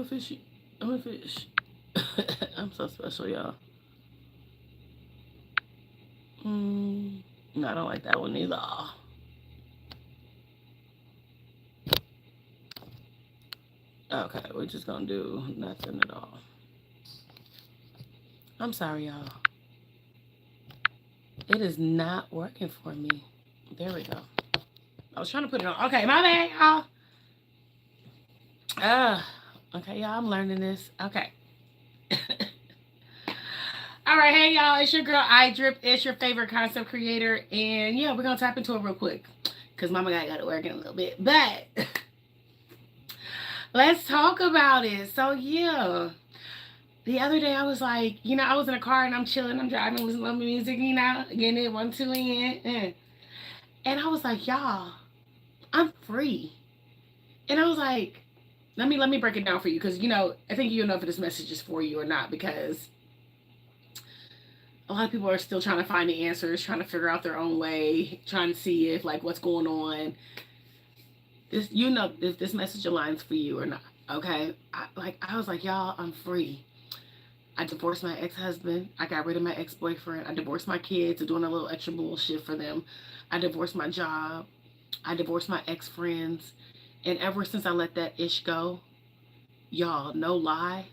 a fishy. I'm a fish. I'm so special, y'all. No, I don't like that one either. Okay, we're just gonna do nothing at all. I'm sorry, y'all. It is not working for me. There we go. I was trying to put it on. Okay, my bad, y'all. Okay, y'all, I'm learning this. Okay. All right, hey y'all, it's your girl IDripIsh, your favorite concept creator, and yeah, we're gonna tap into it real quick because Mama got to work in a little bit, but let's talk about it. So yeah, the other day I was like, I was in a car and I'm chilling, I'm driving, listening to music, getting it 1, 2 in, and I was like, y'all, I'm free, and I was like, let me break it down for you because I think you'll know if this message is for you or not because a lot of people are still trying to find the answers, trying to figure out their own way, trying to see if like what's going on. This, if this message aligns for you or not. Okay, I was like, y'all, I'm free. I divorced my ex-husband. I got rid of my ex-boyfriend. I divorced my kids. I'm doing a little extra bullshit for them. I divorced my job. I divorced my ex-friends. And ever since I let that ish go, y'all, no lie,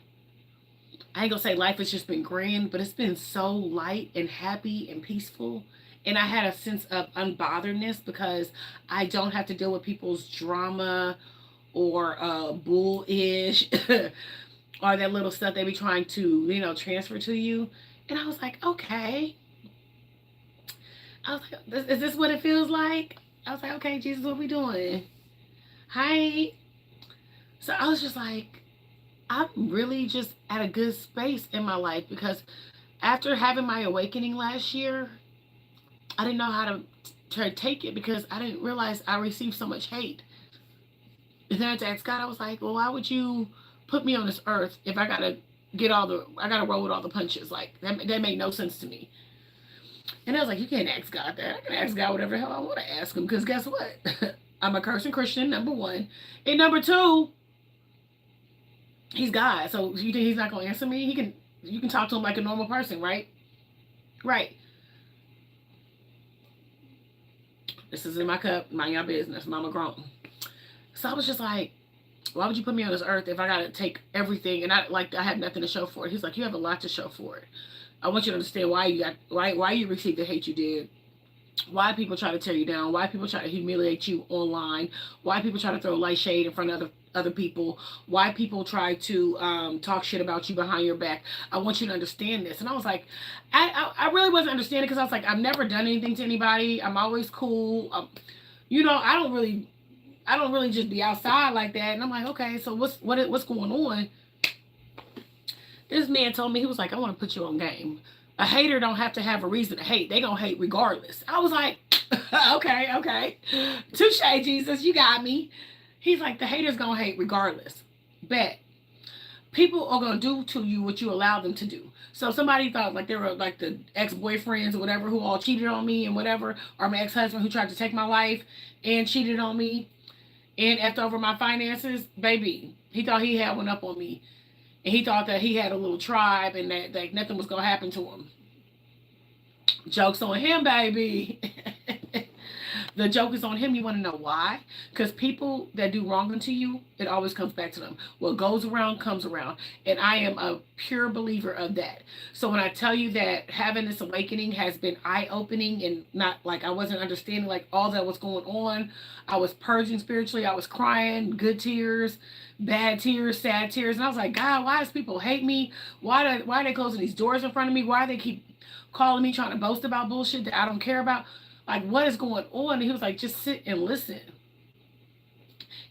I ain't gonna say life has just been grand, but it's been so light and happy and peaceful. And I had a sense of unbotheredness because I don't have to deal with people's drama or bullish or that little stuff they be trying to, transfer to you. And I was like, okay. I was like, is this what it feels like? I was like, okay, Jesus, what we doing? Hi. So I was just like, I'm really just at a good space in my life because after having my awakening last year, I didn't know how to take it because I didn't realize I received so much hate. And then I had to ask God, I was like, well, why would you put me on this earth if I gotta roll with all the punches? Like, that made no sense to me. And I was like, you can't ask God that. I can ask God whatever the hell I want to ask him because guess what? I'm a cursing Christian, number one. And number two, he's God. So you think he's not going to answer me? You can talk to him like a normal person, right? Right. This is in my cup. Mind your business. Mama grown. So I was just like, why would you put me on this earth if I got to take everything and I have nothing to show for it? He's like, you have a lot to show for it. I want you to understand why you received the hate you did. Why people try to tear you down, why people try to humiliate you online, why people try to throw light shade in front of other people, why people try to talk shit about you behind your back. I want you to understand this. And I was like, I really wasn't understanding because I was like, I've never done anything to anybody. I'm always cool. I don't really just be outside like that. And I'm like, okay, so what's going on? This man told me, he was like, I want to put you on game. A hater don't have to have a reason to hate. They gonna hate regardless. I was like, okay. Touche, Jesus, you got me. He's like, the haters gonna hate regardless. Bet. People are gonna do to you what you allow them to do. So somebody thought like they were like the ex-boyfriends or whatever who all cheated on me and whatever, or my ex-husband who tried to take my life and cheated on me and effed over my finances, baby. He thought he had one up on me. And he thought that he had a little tribe and that nothing was going to happen to him. Joke's on him, baby. The joke is on him. You want to know why? Because people that do wrong unto you, it always comes back to them. What goes around comes around. And I am a pure believer of that. So when I tell you that having this awakening has been eye-opening and not like I wasn't understanding like all that was going on. I was purging spiritually. I was crying, good tears, bad tears, sad tears. And I was like, God, why does people hate me? Why are they closing these doors in front of me? Why do they keep calling me, trying to boast about bullshit that I don't care about? Like, what is going on? And he was like, just sit and listen.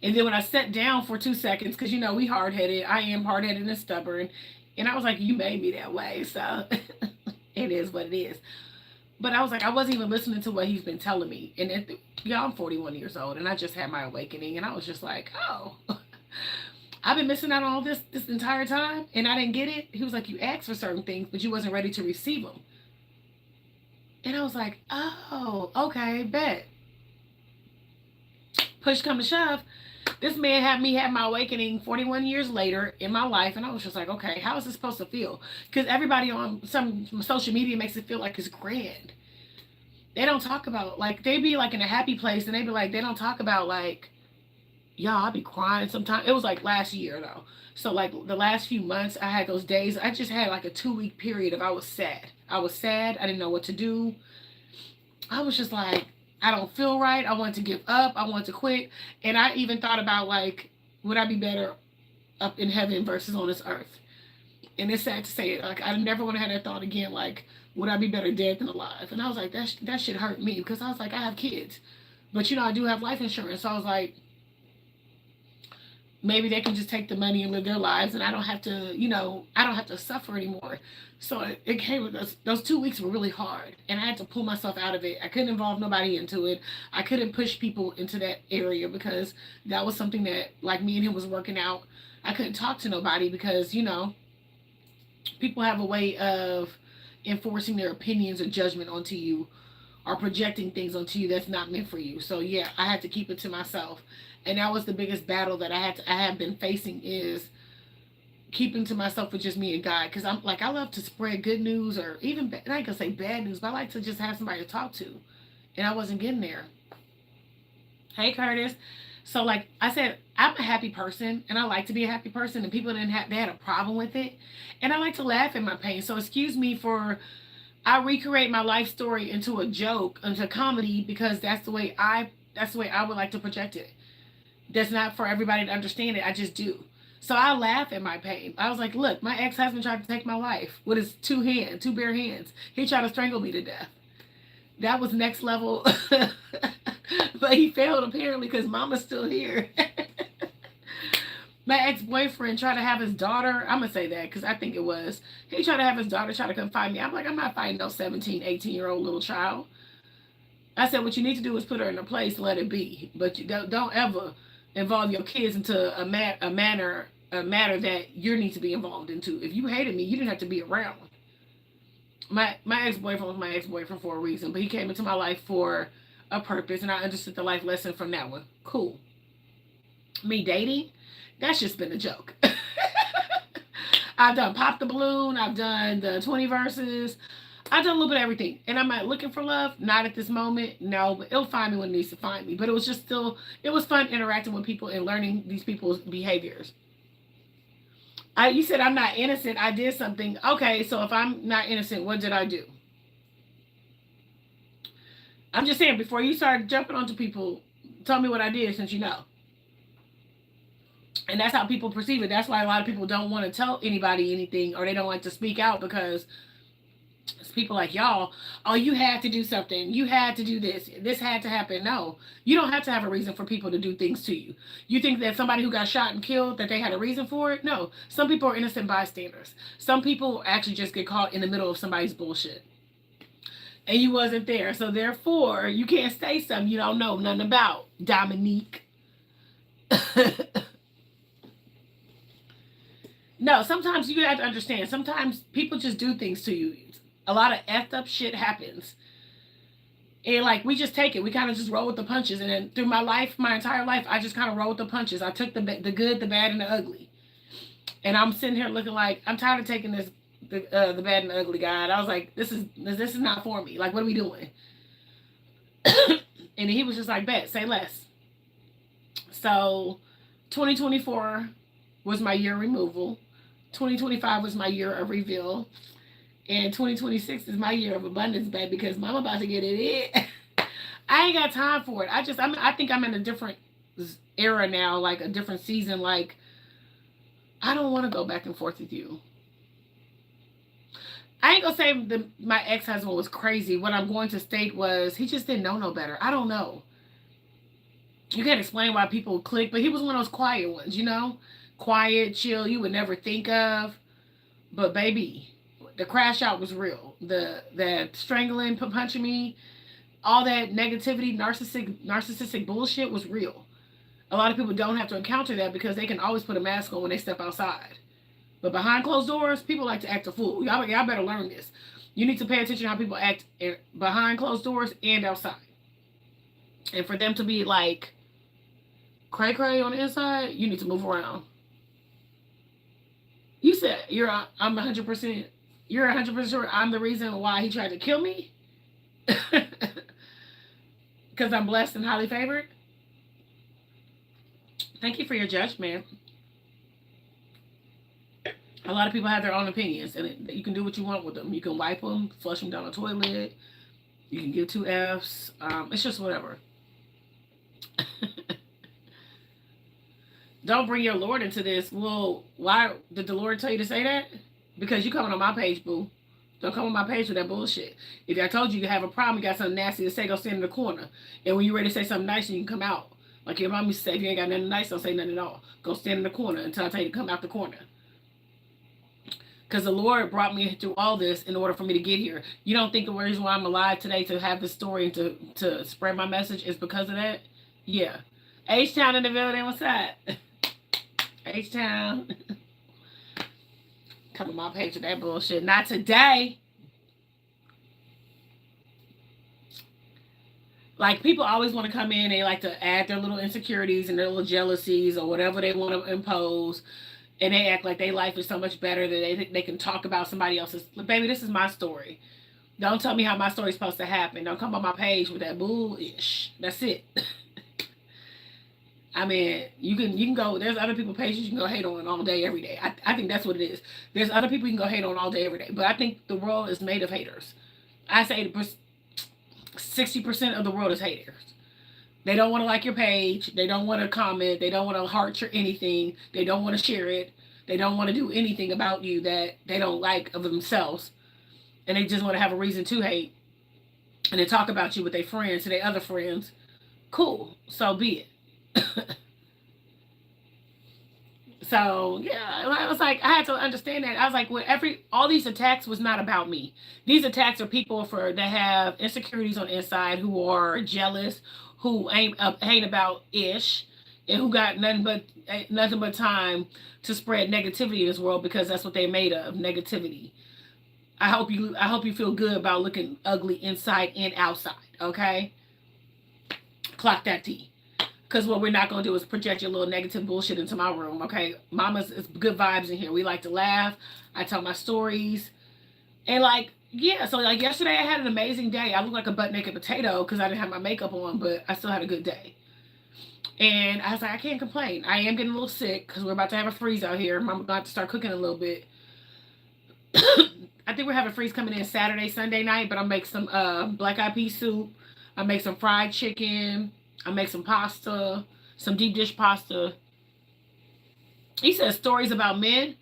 And then when I sat down for 2 seconds, because, we hard-headed. I am hard-headed and stubborn. And I was like, you made me that way. So it is what it is. But I was like, I wasn't even listening to what he's been telling me. And I'm 41 years old, and I just had my awakening. And I was just like, oh, I've been missing out on all this entire time, and I didn't get it. He was like, you asked for certain things, but you wasn't ready to receive them. And I was like, oh, okay, bet. Push come to shove. This man had me have my awakening 41 years later in my life, and I was just like, okay, how is this supposed to feel? Because everybody on some social media makes it feel like it's grand. They don't talk about, like, they be like in a happy place, and they be like, they don't talk about, like, y'all, I be crying sometimes. It was like last year though. So like the last few months, I had those days. I just had like a 2 week period of I was sad. I was sad. I didn't know what to do. I was just like, I don't feel right. I wanted to give up. I wanted to quit. And I even thought about like, would I be better up in heaven versus on this earth? And it's sad to say it. Like I never want to have that thought again. Like, would I be better dead than alive? And I was like, that shit hurt me because I was like, I have kids, but you know I do have life insurance. So I was like, maybe they can just take the money and live their lives, and I don't have to, you know, I don't have to suffer anymore. So it came with those 2 weeks were really hard, and I had to pull myself out of it. I couldn't involve nobody into it. I couldn't push people into that area because that was something that, like, me and him was working out. I couldn't talk to nobody because, you know, people have a way of enforcing their opinions or judgment onto you, or projecting things onto you that's not meant for you. So yeah, I had to keep it to myself. And that was the biggest battle that I have been facing, is keeping to myself with just me and God. Because I'm like, I love to spread good news, or even, I ain't gonna say bad news, but I like to just have somebody to talk to. And I wasn't getting there. Hey, Curtis. So like I said, I'm a happy person, and I like to be a happy person, and people they had a problem with it. And I like to laugh at my pain. So excuse me for, I recreate my life story into a joke, into comedy, because that's the way I would like to project it. That's not for everybody to understand it. I just do. So I laugh at my pain. I was like, look, my ex-husband tried to take my life with his two bare hands. He tried to strangle me to death. That was next level. But he failed apparently because mama's still here. My ex-boyfriend tried to have his daughter, I'm going to say that because I think it was. He tried to have his daughter try to come find me. I'm like, I'm not fighting no 17, 18-year-old little child. I said, what you need to do is put her in a place, let it be. But you don't ever involve your kids into a matter that you need to be involved into. If you hated me, you didn't have to be around. My ex-boyfriend was my ex-boyfriend for a reason, but he came into my life for a purpose, and I understood the life lesson from that one. Cool. Me dating, that's just been a joke. I've done Pop the Balloon. I've done the 20 verses. I've done a little bit of everything. And am I looking for love? Not at this moment. No, but it'll find me when it needs to find me. But it was just still, it was fun interacting with people and learning these people's behaviors. You said I'm not innocent. I did something. Okay, so if I'm not innocent, what did I do? I'm just saying, before you start jumping onto people, tell me what I did, since you know. And that's how people perceive it. That's why a lot of people don't want to tell anybody anything, or they don't like to speak out, because it's people like y'all, oh, you had to do something. You had to do this. This had to happen. No, you don't have to have a reason for people to do things to you. You think that somebody who got shot and killed, that they had a reason for it? No. Some people are innocent bystanders. Some people actually just get caught in the middle of somebody's bullshit. And you wasn't there. So therefore, you can't say something you don't know nothing about, Dominique. No, sometimes you have to understand. Sometimes people just do things to you. A lot of effed up shit happens. And like, we just take it. We kind of just roll with the punches. And then through my life, my entire life, I just kind of roll with the punches. I took the good, the bad, and the ugly. And I'm sitting here looking like, I'm tired of taking this, the bad and the ugly, God. I was like, this is not for me. Like, what are we doing? And he was just like, bet, say less. So 2024 was my year of removal. 2025 was my year of reveal. And 2026 is my year of abundance, babe, because mom about to get it in. I ain't got time for it. I think I'm in a different era now, like a different season. Like, I don't want to go back and forth with you. I ain't gonna say my ex-husband was crazy. What I'm going to state was, he just didn't know no better. I don't know. You can't explain why people click, but he was one of those quiet ones, you know? Quiet, chill, you would never think of. But baby, the crash out was real. That strangling, punching me, all that negativity, narcissistic bullshit was real. A lot of people don't have to encounter that because they can always put a mask on when they step outside. But behind closed doors, people like to act a fool. Y'all better learn this. You need to pay attention to how people act behind closed doors and outside. And for them to be like, Cray cray on the inside, you need to move around. You said I'm 100%. You're 100% sure I'm the reason why he tried to kill me? Because I'm blessed and highly favored? Thank you for your judgment. A lot of people have their own opinions, and you can do what you want with them. You can wipe them, flush them down the toilet. You can give 2 Fs. It's just whatever. Don't bring your Lord into this. Well, why did the Lord tell you to say that? Because you coming on my page, boo. Don't come on my page with that bullshit. If I told you you have a problem, you got something nasty to say, go stand in the corner. And when you're ready to say something nice, you can come out. Like your mommy said, if you ain't got nothing nice, don't say nothing at all. Go stand in the corner until I tell you to come out the corner. Because the Lord brought me through all this in order for me to get here. You don't think the reason why I'm alive today to have this story and to spread my message is because of that? Yeah. H-Town in the building, what's that? H-Town. Come on my page with that bullshit. Not today. Like, people always want to come in, they like to add their little insecurities and their little jealousies or whatever they want to impose. And they act like their life is so much better that they can talk about somebody else's. Baby, this is my story. Don't tell me how my story's supposed to happen. Don't come on my page with that bullish. That's it. I mean, you can go. There's other people's pages you can go hate on all day, every day. I think that's what it is. There's other people you can go hate on all day, every day. But I think the world is made of haters. I say 60% of the world is haters. They don't want to like your page. They don't want to comment. They don't want to heart your anything. They don't want to share it. They don't want to do anything about you that they don't like of themselves. And they just want to have a reason to hate. And they talk about you with their friends, to their other friends. Cool. So be it. So, yeah, I was like, I had to understand that. I was like, all these attacks was not about me. These attacks are people that have insecurities on the inside, who are jealous, who ain't about ish, and who got nothing but time to spread negativity in this world because that's what they made of, negativity. I hope you feel good about looking ugly inside and outside, okay? Clock that T. Because what we're not going to do is project your little negative bullshit into my room, okay? Mama's is good vibes in here. We like to laugh. I tell my stories. And so yesterday I had an amazing day. I looked like a butt-naked potato because I didn't have my makeup on, but I still had a good day. And I was like, I can't complain. I am getting a little sick because we're about to have a freeze out here. Mama's going to have to start cooking a little bit. I think we're having a freeze coming in Saturday, Sunday night, but I'll make some black-eyed pea soup. I'll make some fried chicken. I make some pasta, some deep dish pasta. He says stories about men.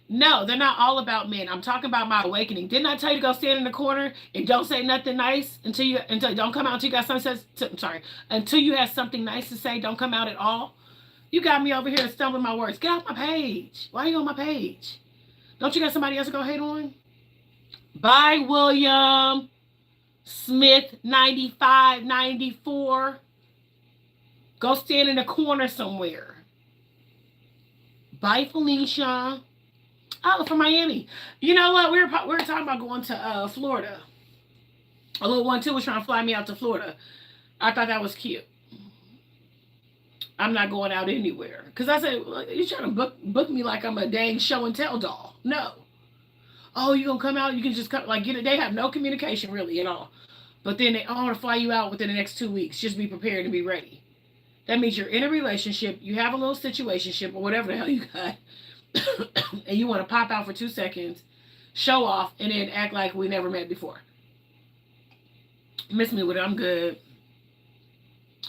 No, they're not all about men. I'm talking about my awakening. Didn't I tell you to go stand in the corner and don't say nothing nice until don't come out until you got something until you have something nice to say. Don't come out at all. You got me over here stumbling my words. Get off my page. Why are you on my page? Don't you got somebody else to go hate on? Bye, William Smith 95, 94. Go stand in a corner somewhere. Bye, Felicia. Oh, from Miami. You know what? We were talking about going to Florida. A little one, too, was trying to fly me out to Florida. I thought that was cute. I'm not going out anywhere. Because I said, you're trying to book me like I'm a dang show and tell doll. No. Oh, you going to come out? You can just come. They have no communication really at all. But then they want to fly you out within the next 2 weeks. Just be prepared and be ready. That means you're in a relationship, you have a little situationship or whatever the hell you got, and you want to pop out for 2 seconds, show off, and then act like we never met before. Miss me with it, I'm good.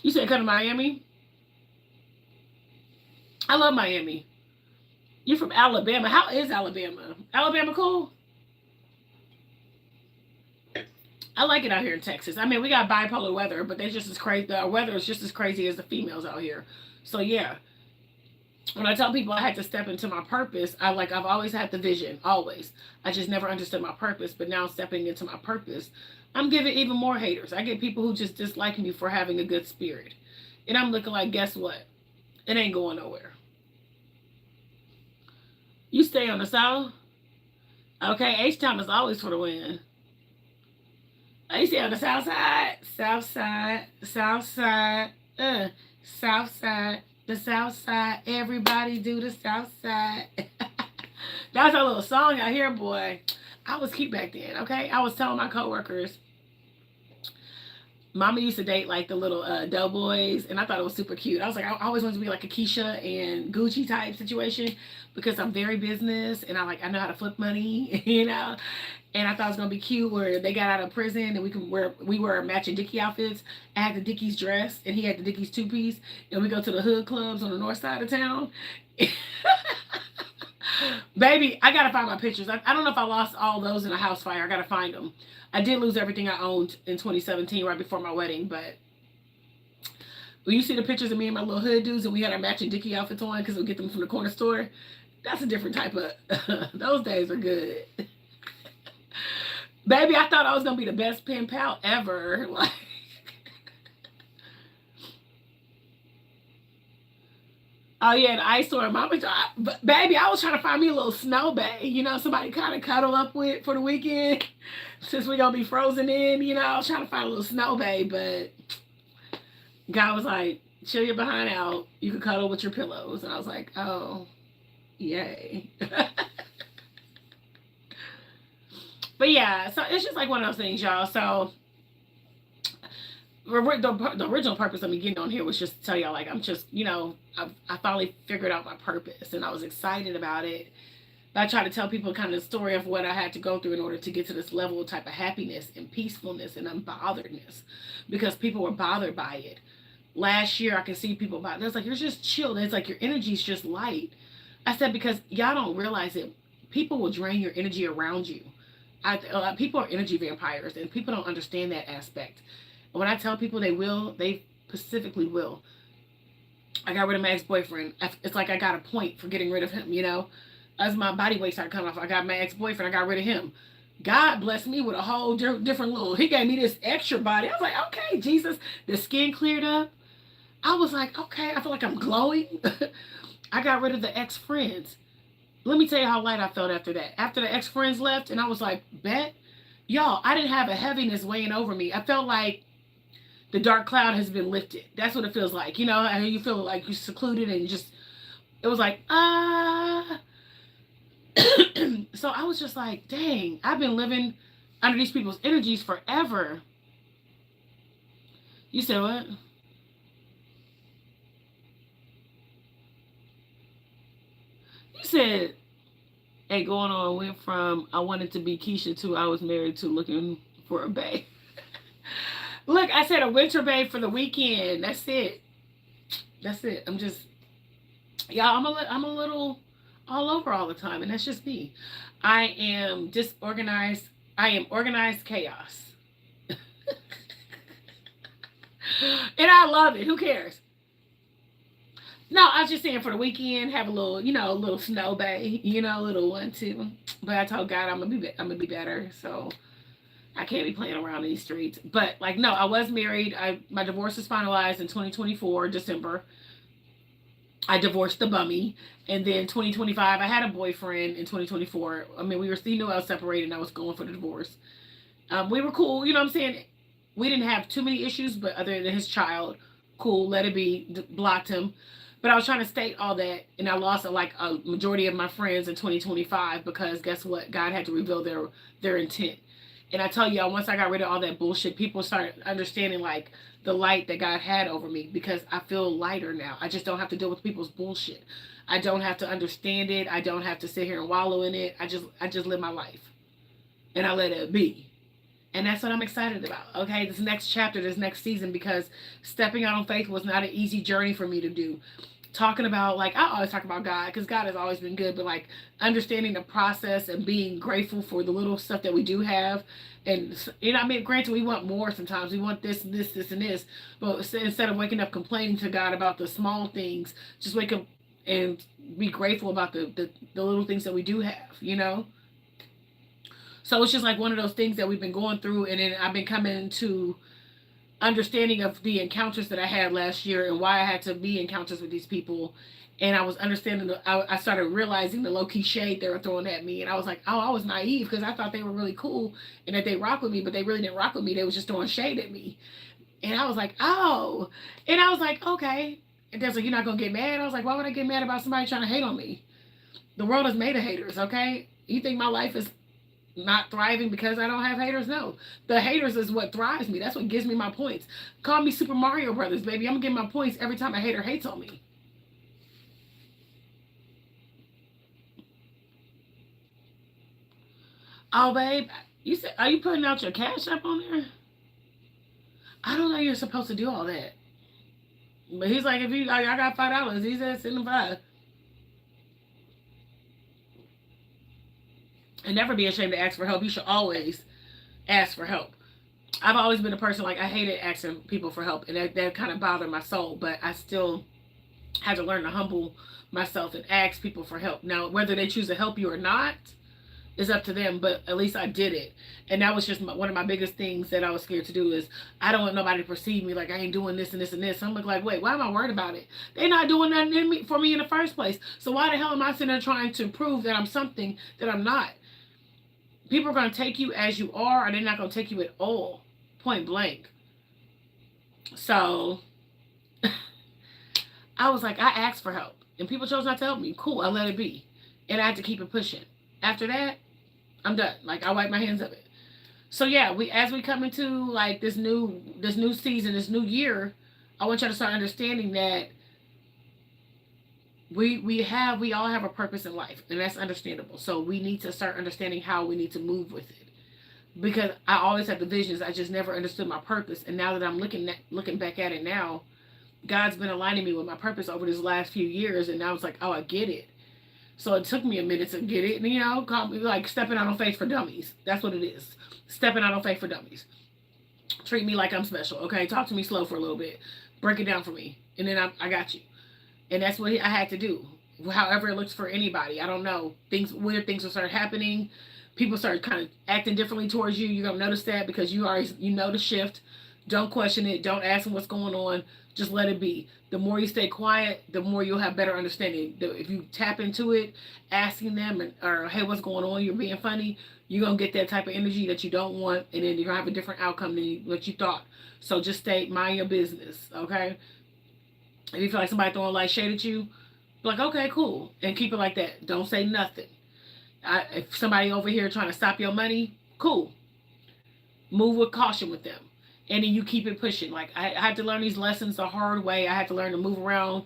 You said come to Miami? I love Miami. You're from Alabama. How is Alabama? Alabama cool? I like it out here in Texas. I mean, we got bipolar weather, but they're just as crazy. The weather is just as crazy as the females out here. So yeah, when I tell people I had to step into my purpose, I've always had the vision, always. I just never understood my purpose, but now stepping into my purpose, I'm getting even more haters. I get people who just dislike me for having a good spirit, and I'm looking like, guess what? It ain't going nowhere. You stay on the south, okay? H-Town is always for the win. I used to on the south side, south side, south side, south side. The South Side. Everybody do the South Side. That's a little song out here, boy. I was cute back then, okay? I was telling my coworkers, Mama used to date like the little doughboys, and I thought it was super cute. I was like, I always wanted to be like a Keisha and Gucci type situation because I'm very business and I know how to flip money, you know. And I thought it was gonna be cute where they got out of prison and we wear matching Dickie outfits. I had the Dickie's dress and he had the Dickie's two piece, and we go to the hood clubs on the north side of town. Baby, I gotta find my pictures. I don't know if I lost all those in a house fire. I gotta find them. I did lose everything I owned in 2017 right before my wedding, but when you see the pictures of me and my little hood dudes and we had our matching Dickie outfits on because we get them from the corner store, that's a different type of, those days are good. Baby, I thought I was going to be the best pen pal ever. Like, oh yeah, the ice storm. Baby, I was trying to find me a little snow bay, you know, somebody kind of cuddle up with for the weekend. Since we're going to be frozen in, you know, I was trying to find a little snow bay, but God was like, chill your behind out. You can cuddle with your pillows. And I was like, oh, yay. But yeah, so it's just like one of those things, y'all. So the original purpose of me getting on here was just to tell y'all, like, I'm just, you know, I finally figured out my purpose and I was excited about it. I try to tell people kind of the story of what I had to go through in order to get to this level of type of happiness and peacefulness and unbotheredness, because people were bothered by it. Last year, I could see people about it. It's like, you're just chill. It's like your energy's just light. I said, because y'all don't realize it. People will drain your energy around you. People are energy vampires, and people don't understand that aspect. When I tell people they specifically will. I got rid of my ex-boyfriend. It's like I got a point for getting rid of him, you know? As my body weight started coming off, I got my ex-boyfriend, I got rid of him. God blessed me with a whole different little, he gave me this extra body. I was like, okay, Jesus. The skin cleared up. I was like, okay, I feel like I'm glowing. I got rid of the ex-friends. Let me tell you how light I felt after that. After the ex-friends left, and I was like, bet. Y'all, I didn't have a heaviness weighing over me. I felt like the dark cloud has been lifted. That's what it feels like. You know, you feel like you're secluded and just, it was like, So I was just like, dang, I've been living under these people's energies forever. You said what? You said, hey, going on, went from I wanted to be Keisha to I was married to looking for a bae. Look, I said a winter bae for the weekend. That's it. That's it. I'm just, y'all, I'm a little all over all the time, and that's just me. I am disorganized. I am organized chaos. And I love it. Who cares? No, I was just saying for the weekend, have a little, you know, a little snow bay, you know, a little one too. But I told God I'm gonna be better, so I can't be playing around in these streets. But like, no, I was married. My divorce was finalized in 2024 December. I divorced the bummy, and then 2025 I had a boyfriend. In 2024, I mean, he knew I was separated and I was going for the divorce. We were cool, you know what I'm saying? We didn't have too many issues, but other than his child, cool, let it be, blocked him. But I was trying to state all that, and I lost like a majority of my friends in 2025 because guess what? God had to reveal their intent. And I tell y'all, once I got rid of all that bullshit, people started understanding like the light that God had over me, because I feel lighter now. I just don't have to deal with people's bullshit. I don't have to understand it. I don't have to sit here and wallow in it. I just live my life, and I let it be. And that's what I'm excited about. Okay, this next chapter, this next season, because stepping out on faith was not an easy journey for me to do. Talking about, like, I always talk about God because God has always been good, but like understanding the process and being grateful for the little stuff that we do have. And, you know, I mean, granted, we want more sometimes. We want this, this, this, and this. But instead of waking up complaining to God about the small things, just wake up and be grateful about the little things that we do have, you know? So it's just like one of those things that we've been going through. And then I've been coming to understanding of the encounters that I had last year and why I had to be encounters with these people. And I was understanding, I started realizing the low-key shade they were throwing at me. And I was like, oh, I was naive because I thought they were really cool and that they rock with me, but they really didn't rock with me. They was just throwing shade at me. And I was like, oh. And I was like, okay. And Dad's like, you're not going to get mad? I was like, why would I get mad about somebody trying to hate on me? The world is made of haters, okay? You think my life is not thriving because I don't have haters? No. The haters is what thrives me. That's what gives me my points. Call me Super Mario Brothers, baby. I'm going to get my points every time a hater hates on me. Oh, babe, you said, are you putting out your cash app on there? I don't know you're supposed to do all that. But he's like, if you, I got $5. He said, send him 5. And never be ashamed to ask for help. You should always ask for help. I've always been a person, like, I hated asking people for help, and that kind of bothered my soul, but I still had to learn to humble myself and ask people for help. Now, whether they choose to help you or not is up to them, but at least I did it. And that was just one of my biggest things that I was scared to do is I don't want nobody to perceive me like I ain't doing this and this and this. I'm like, wait, why am I worried about it? They're not doing nothing for me in the first place. So why the hell am I sitting there trying to prove that I'm something that I'm not? People are going to take you as you are, or they're not going to take you at all. Point blank. So I was like, I asked for help. And people chose not to help me. Cool, I let it be. And I had to keep it pushing. After that, I'm done. Like, I wipe my hands of it. So yeah, as we come into like this new season, this new year, I want y'all to start understanding that we all have a purpose in life, and that's understandable. So we need to start understanding how we need to move with it. Because I always had the visions, I just never understood my purpose. And now that I'm looking back at it now, God's been aligning me with my purpose over these last few years, and now it's like, oh, I get it. So it took me a minute to get it, and like stepping out on faith for dummies. That's what it is. Stepping out on faith for dummies. Treat me like I'm special, okay? Talk to me slow for a little bit. Break it down for me, and then I got you. And that's what I had to do. However it looks for anybody, I don't know. Weird things will start happening. People start kind of acting differently towards you. You're gonna notice that because you know the shift. Don't question it. Don't ask them what's going on. Just let it be. The more you stay quiet, the more you'll have better understanding. If you tap into it, asking them or hey, what's going on? You're being funny. You're gonna get that type of energy that you don't want, and then you're gonna have a different outcome than what you thought. So just mind your business, okay? If you feel like somebody throwing light shade at you, be like, okay, cool, and keep it like that. Don't say nothing. If somebody over here trying to stop your money, cool. Move with caution with them. And then you keep it pushing. Like, I had to learn these lessons the hard way. I had to learn to move around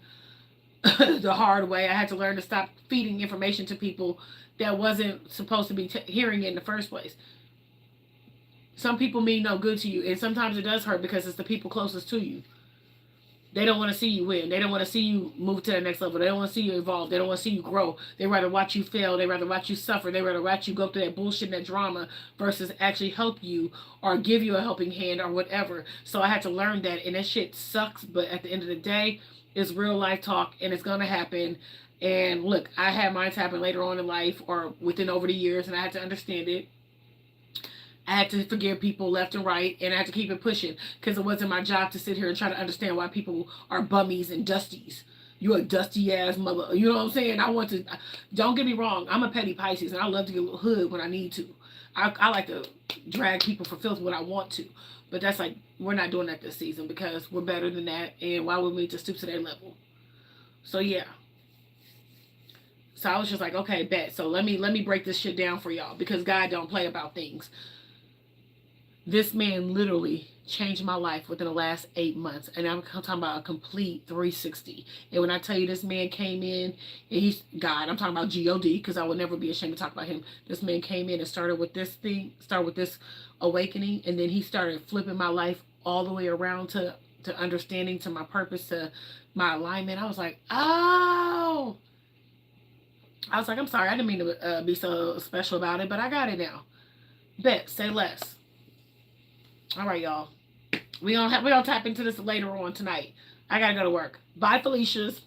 the hard way. I had to learn to stop feeding information to people that wasn't supposed to be hearing it in the first place. Some people mean no good to you, and sometimes it does hurt because it's the people closest to you. They don't want to see you win. They don't want to see you move to the next level. They don't want to see you evolve. They don't want to see you grow. They rather watch you fail. They rather watch you suffer. They rather watch you go through that bullshit and that drama versus actually help you or give you a helping hand or whatever. So I had to learn that, and that shit sucks. But at the end of the day, it's real life talk, and it's going to happen. And look, I had mine happen later on in life or within over the years, and I had to understand it. I had to forgive people left and right, and I had to keep it pushing because it wasn't my job to sit here and try to understand why people are bummies and dusties. You a dusty ass mother. You know what I'm saying? Don't get me wrong, I'm a petty Pisces, and I love to get a little hood when I need to. I like to drag people for filth when I want to. But that's like, we're not doing that this season because we're better than that, and why would we need to stoop to their level? So yeah. So I was just like, okay, bet. So let me break this shit down for y'all because God don't play about things. This man literally changed my life within the last 8 months. And I'm talking about a complete 360. And when I tell you this man came in, and he's God, I'm talking about G-O-D, because I would never be ashamed to talk about him. This man came in and started with this awakening. And then he started flipping my life all the way around to understanding, to my purpose, to my alignment. I was like, oh. I was like, I'm sorry. I didn't mean to be so special about it, but I got it now. Bet, say less. All right, y'all. We gonna tap into this later on tonight. I gotta go to work. Bye, Felicia's.